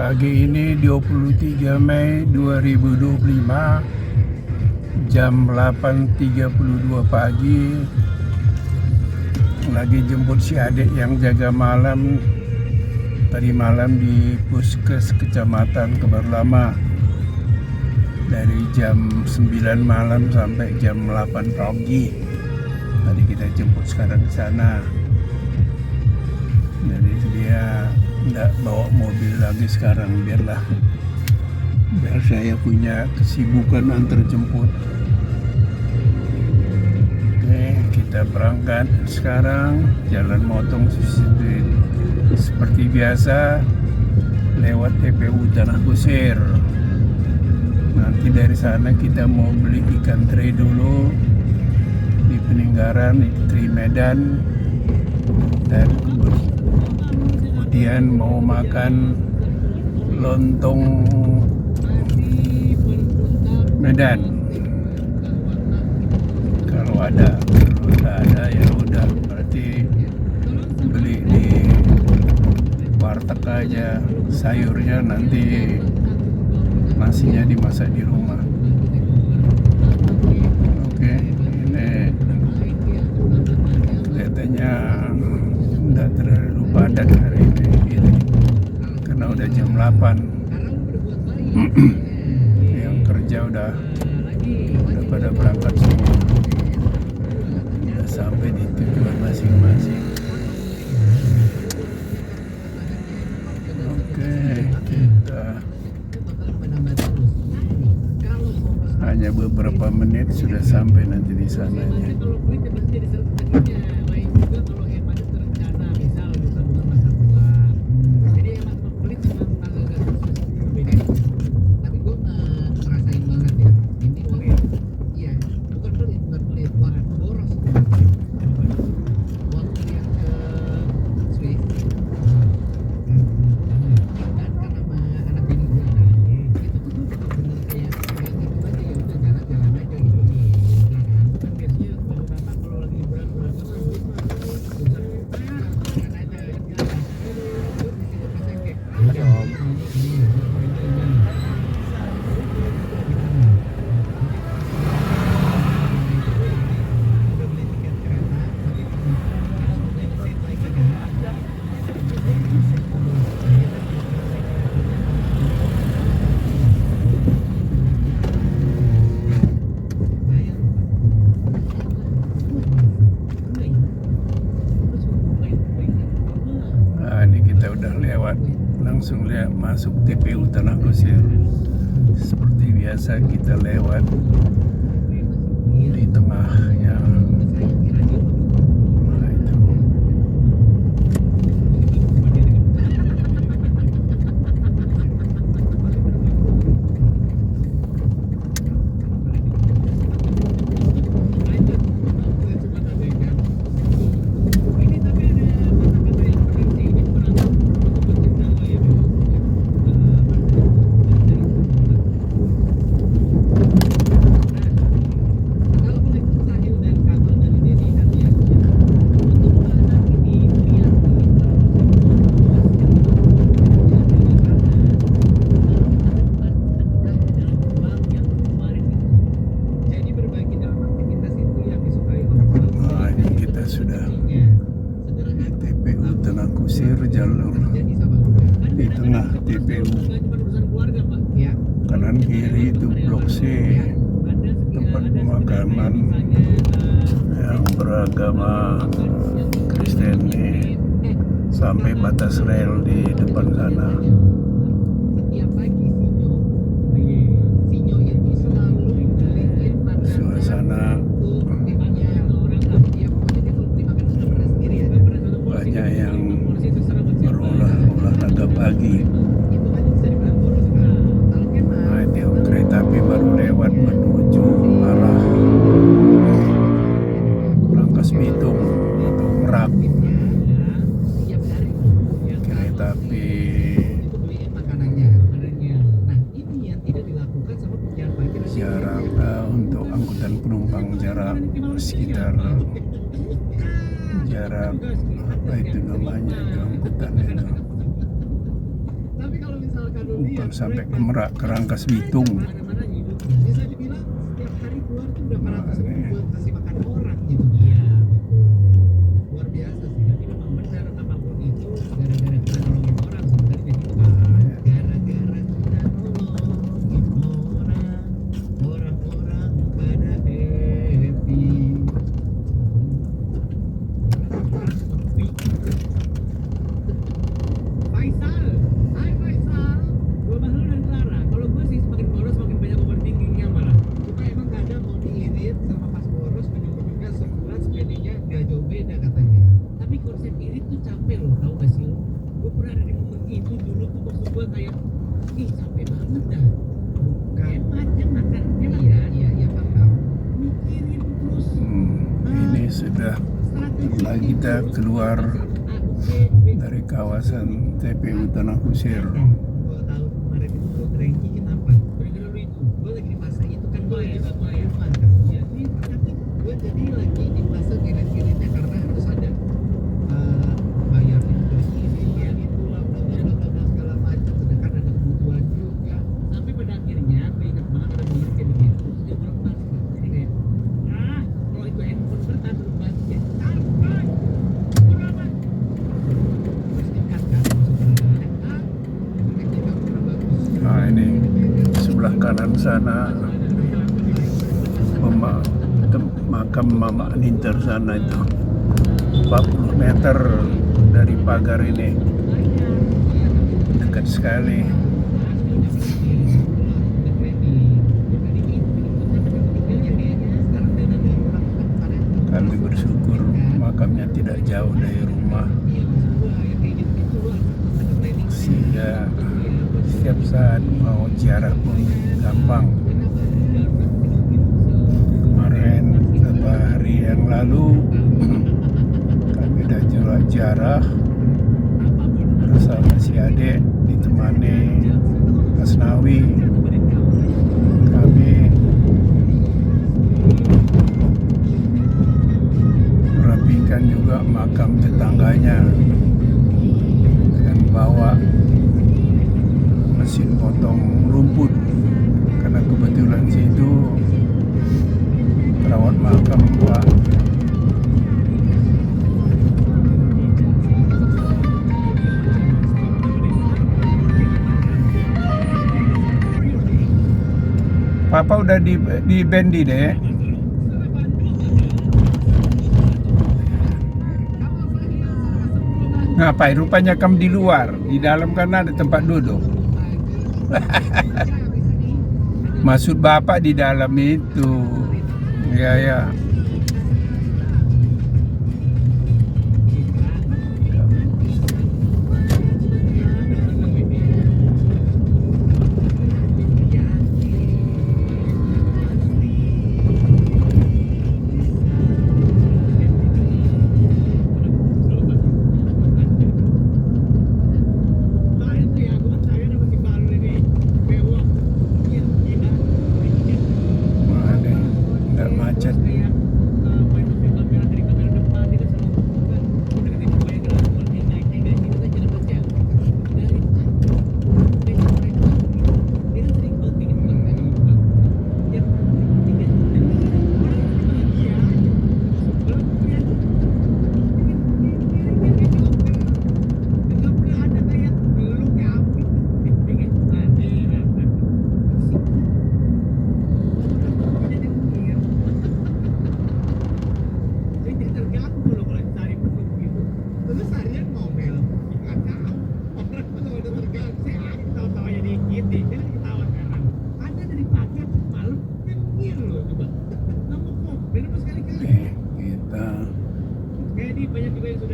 Pagi ini 23 Mei 2025 jam 8.32 pagi, lagi jemput si adik yang jaga malam tadi malam di Puskes Kecamatan Kebar Lama dari jam 9 malam sampai jam 8 pagi. Tadi kita jemput sekarang ke sana. Jadi dia nggak bawa mobil lagi sekarang, biar saya punya kesibukan antar jemput. Oke, kita berangkat sekarang jalan motong Street seperti biasa lewat TPU Tanah Kusir. Nanti dari sana kita mau beli ikan teri dulu di Peninggaran, Teri Medan, dan kemudian mau makan lontong Medan kalau ada. Kalau nggak ada ya udah, berarti beli di warteg aja. Sayurnya nanti nasinya dimasak di rumah. Oke, ini kelihatannya nggak terlalu padat hari ini karena udah jam 8. Yang kerja udah pada berangkat semua, udah sampai di tujuan masing-masing. Oke, kita hanya beberapa menit sudah sampai nanti di sananya. Langsung masuk TPU Tanah Kusir. Seperti biasa kita lewat di tengahnya. Nah, itu. Sudah di TPU Tanah Kusir, jalur di tengah TPU, kanan kiri itu blok C, tempat pemakaman yang beragama Kristen nih, sampai batas rel di depan sana. Suasana banyak yang berolahraga pagi. Nah, itu kereta api baru lewat menuju arah Rangkas Bitung atau Merak. Kereta api jarak untuk angkutan penumpang jarak sekitar apa itu namanya, itu angkutan itu. bukan sampai ke Merak, ke Rangkas Bitung. Mana-mana hidup. Bisa dibilang setiap hari keluar tuh berapa ratus ribu buat kasih makan orang gitu. Iya, betul. Luar biasa sih. Jadi memang benar apapun itu gara-gara kita nolongin orang sebenarnya jadi kan. Gara-gara kita nolongin orang-orang pada happy. Faisal, hai Faisal. Gua Bahlul dan Clara. Kalau gue sih semakin boros semakin banyak overthinkingnya malah. Kita emang kadang mau diirit sama pas boros ujung-ujungnya sebulan sepedanya gak jauh beda katanya. Tapi konsep irit tuh capek loh, tau gak sih lo? Gue pernah ada di momen itu dulu tuh maksud gue kayak, ih capek banget dah. Hemat makan, hemat Iya, kan? iya paham. Mikirin terus. Ini sudah lagi kita keluar dari kawasan TPU Tanah Kusir. 2 tahun kemarin itu gue cranky kenapa? Gara-gara lu itu. Gue lagi di fase itu kan gue lagi Iya, buat iya. Irfan kan. Iya, ini tapi Gue jadi lagi di fase ngirit-ngiritnya karena harus ada bayar ini bayar itu lah bla bla bla bla segala macam, sedangkan ada kebutuhan juga. tapi pada akhirnya gue ingat banget ada mirip kayak begitu terus dia melepas jadi kayak kalau itu handphone kertas lepas ya sampai kenapa Terus tingkat kan masuk ke dalamnya efeknya gak pernah bagus. Nah ini sebelah kanan sana makam Mama Ninter sana itu 40 meter dari pagar ini, dekat sekali. Kami bersyukur makamnya tidak jauh dari rumah, sehingga setiap saat mau ziarah pun gampang. Kemarin beberapa hari yang lalu kami udah ziarah bersama si adik, ditemani Asnawi. Kami merapikan juga makam tetangganya dengan bawa mesin potong rumput, karena kebetulan situ perawat makam Pak Papa udah di Bendi deh. Ngapain? Rupanya kamu di luar, di dalam kan ada tempat duduk. Maksud bapak di dalam itu, ya ya.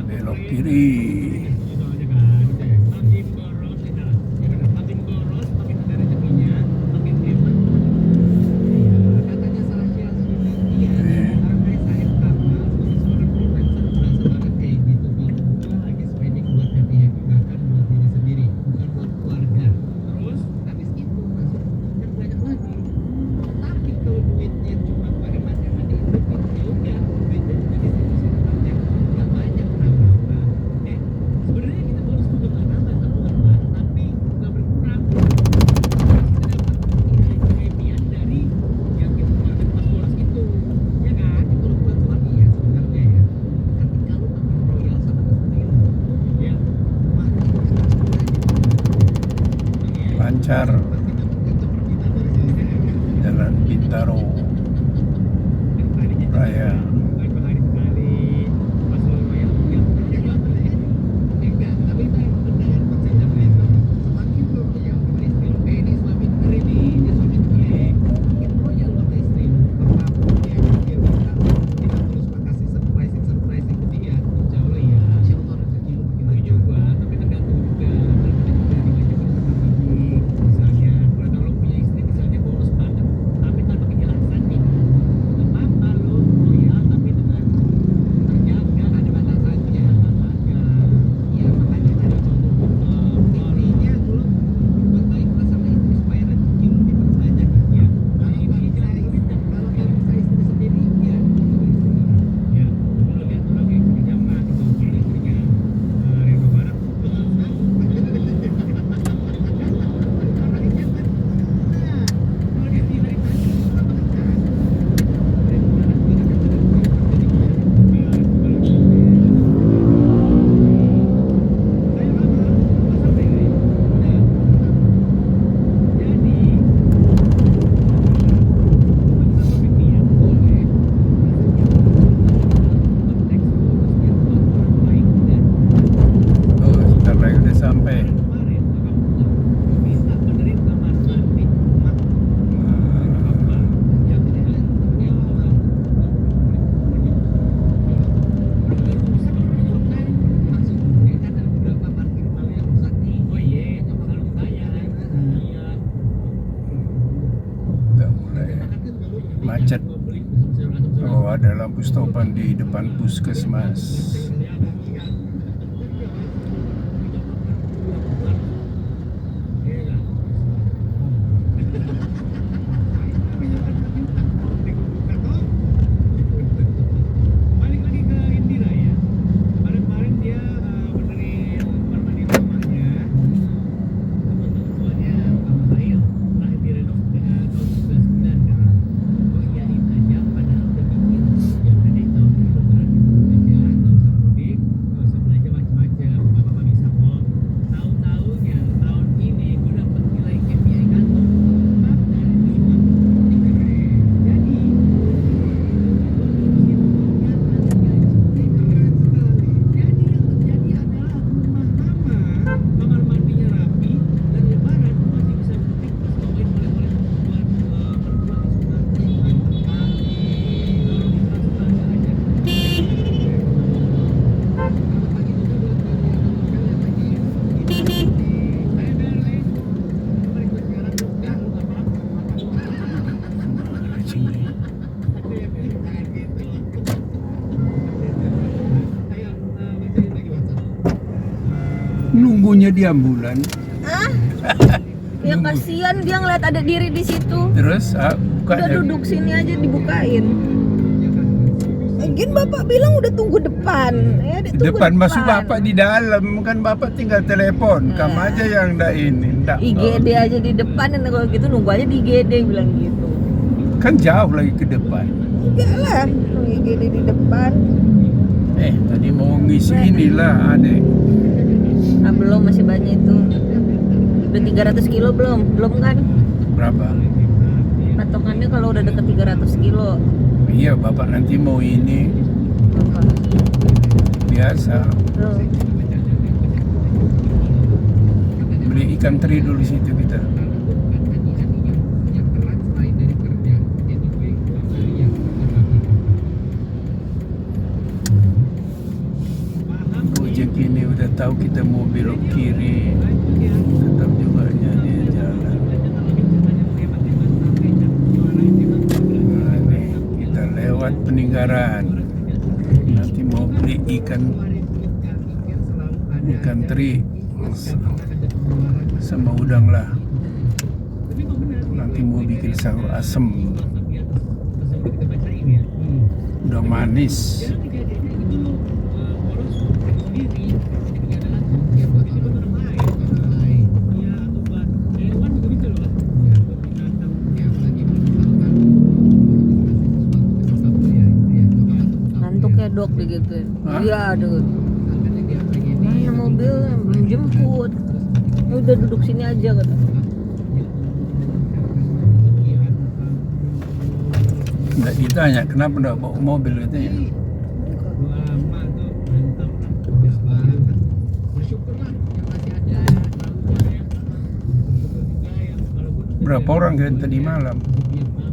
Belok kiri. lancar. Jalan Bintaro Raya. Macet. Oh, ada lampu stopan di depan puskesmas. Nunggunya di ambulan. Ya kasihan dia ngeliat ada diri di situ. Terus Udah bukanya. duduk sini aja dibukain. Mungkin bapak bilang udah tunggu depan. Ya, dia tunggu Depan masuk bapak di dalam, kan bapak tinggal telepon, kamu aja yang ndak ini, ndak. IGD aja di depan, dan kalau gitu nunggu aja di IGD bilang gitu. Kan jauh lagi ke depan. Enggak lah, IGD di depan. Tadi mau ngisi inilah adek. Ah belum, masih banyak itu. Udah 300 kilo belum? Belum kan? Berapa? Patokannya kalau udah deket 300 kilo. Iya, bapak nanti mau ini Apa? biasa Tuh. beli ikan teri dulu di situ kita. Gojek ini udah tahu kita mau belok kiri, tetap juga dia jalan. Nah, nih, kita lewat Peninggaran. Nanti mau beli ikan teri sama udang lah. Nanti mau bikin sayur asem, udang manis. Ngantuk ya dok digituin. Hah? Iya aduh. Mana mobil yang belum jemput. Udah duduk sini aja kata. Nggak ditanya kenapa nggak bawa mobil katanya. Gua lama tuh mantap. Bagus banget. Bersyukur lah yang masih ada lauknya ya. Bersyukur juga yang walaupun Berapa orang kan tadi malam?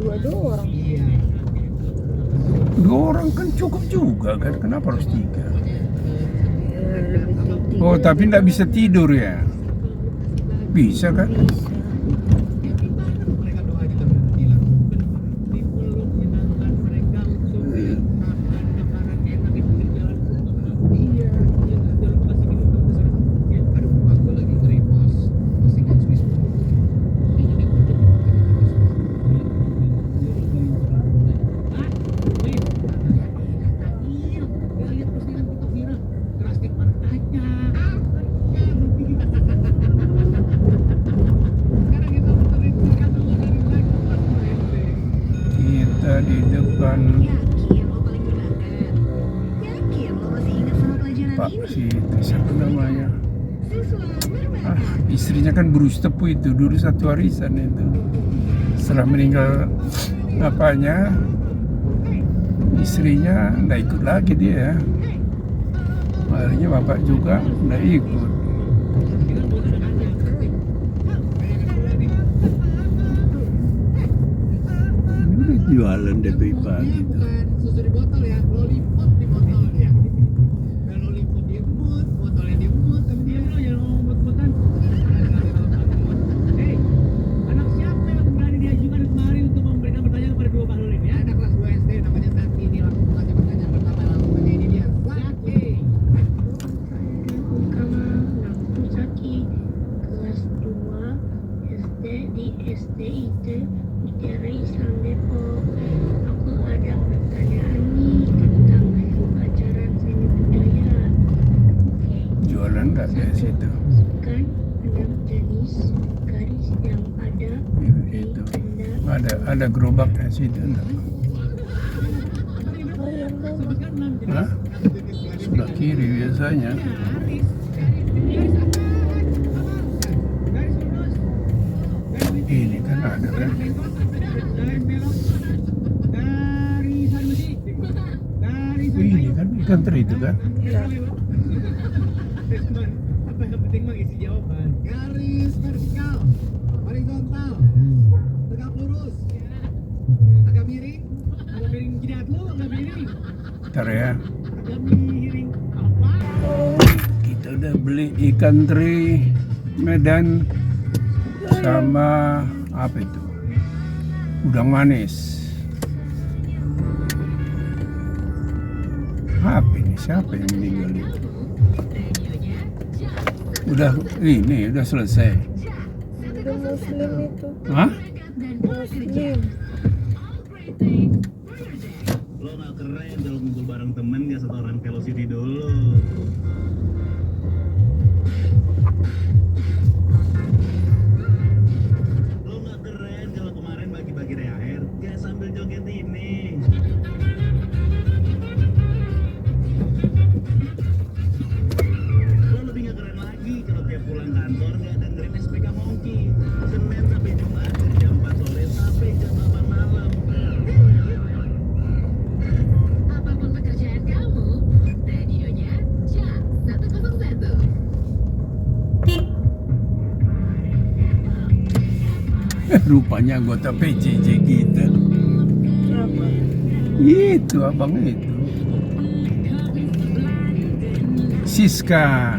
Dua orang. Iya. 2 orang kan cukup juga kan, kenapa harus 3? Lebih tinggi. Oh tapi nggak bisa tidur ya? Bisa kan? Bisa. Mereka doa juga udah bilang. dipeluk menyenangkan mereka untuk makan makanan enak di pinggir jalan untuk Iya. jangan lupa kasih minum ke sana. Ya, Aduh, muka gue lagi nge-repost postingan Swiss. Ini jadi gue tuh Kita di depan Yakin lo paling berbakat? Yakin lo masih ingat sama pelajaran Pak ini? si itu siapa namanya? Siswa berbakat. Ah, istrinya kan Bruce Tepu itu dulu satu warisan itu. Setelah meninggal bapaknya, istrinya nggak ikut lagi dia. Akhirnya bapak juga nggak ikut. Ini udah jualan dari pagi tuh. bukan susu di botol ya, lollipop di botol dia. Dan lollipop di mood, botolnya di mood, tapi dia Diam lo, jangan ngomong buat-buatan. Hei, anak siapa yang berani diajukan kemari untuk memberikan pertanyaan kepada dua pahlon ini ya? ada kelas 2 SD namanya Zaki, ini langsung saja pertanyaan pertama, langsung saja ini dia. Zaki. Utama Nafsu Zaki, kelas 2 SD di SDIT Mutiara Islam Depok. Aku ada pertanyaan nih tentang pelajaran seni budaya. Jualan nggak dari situ. Kan ada jenis garis yang ada di Itu benda ada gerobaknya situ enggak? Hah? Sebelah kiri biasanya. Ini kan ada kan? Garis belok, garisan besi, garisan Ini kayu. kan ikan teri itu kan? Iya. Apa yang penting mah isi jawaban. Garis vertikal, horizontal, tegak lurus, agak miring, Agak miring jidat lu, agak miring, Ntar ya. agak miring. Apa? Kita udah beli ikan teri Medan sama apa itu? Udang manis. Apa ini? Siapa yang meninggal itu? Udah udah selesai. Ada muslim itu. Hah? Muslim. Lo gak keren kalau ngumpul bareng temen gak setoran velocity dulu. Lo gak keren kalau kemarin bagi-bagi THR gak sambil joget ini. Lo lebih gak keren lagi kalau tiap pulang kantor gak dengerin SPK Monkey. Senin sampai Jumat dari jam 4 sore sampai jam 8 malam. Apapun pekerjaan kamu, radionya Jak 101. Rupanya anggota PJJ kita. Siapa? Itu abang itu. Siska.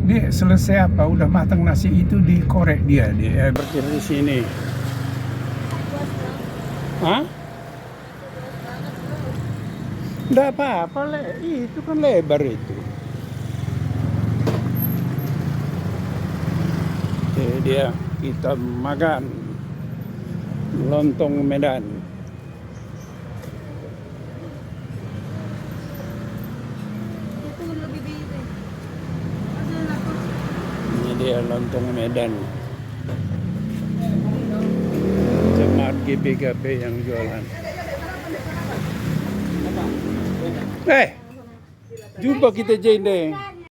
Dia selesai apa? Udah matang nasi itu dikorek dia parkir di sini. Hah? Nggak apa-apa, itu kan lebar itu. Oke, dia kita makan lontong Medan. Ini dia lontong Medan. Jemaat GPKP yang jualan. Jumpa kita Jane deh.